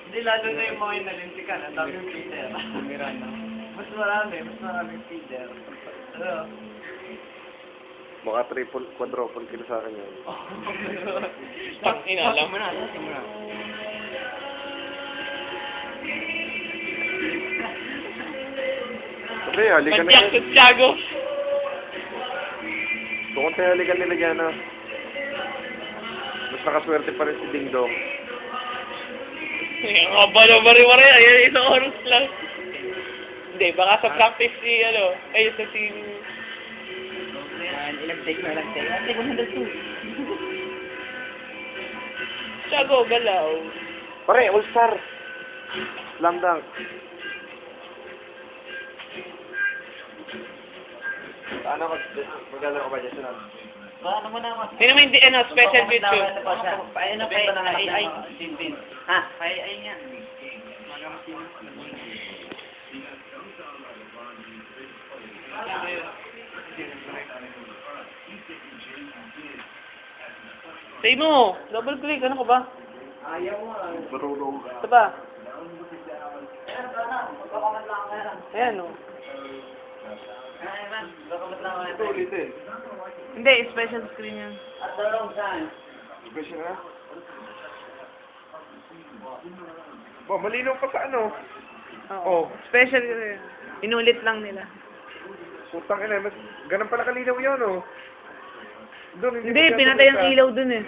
Hindi, lalo na yung mga inalintikan. Ang daming feeder. Mas maraming feeder. Ano? Baka triple, quadruple kilo sa akin yun. Tang ina lang. Sabi, halika na Mandiyak yan. sa Tiago. Kung tayo halikan nila dyan, ah. Mas nakaswerte pa rin si Ding Dong. Ang balo-bari-bari. Ayan, isang oras lang. Hindi, baka sa practice si, sa si... Ilang take na lang tayo. Take 102. Tiago, galaw. Pare, all-star! Slam dunk. Ano ka? Maglalaro ka ba dyan sunod? Ano mo na ako? Hindi naman hindi, special video. Ano pa siya? Ano pa ay. Ha? Ay nga. Say mo, double click, ano ka ba? Ayaw mo. Marunong. Ito ba? Ayan, o. Ito ulitin. Hindi, special screen yan. At dalawang saan? Special na? Oh, malinaw pa sa ano? Oo. Special yun. Inulit lang nila. Putang ina, mas ganun pala kalinaw yun, oh. Doon, Hindi, pinatay ang ilaw dun eh.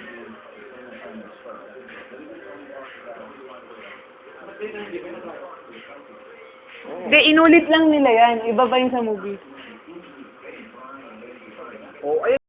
Hindi, inulit lang nila yan. Iba pa yung sa movie. Oh, ayun.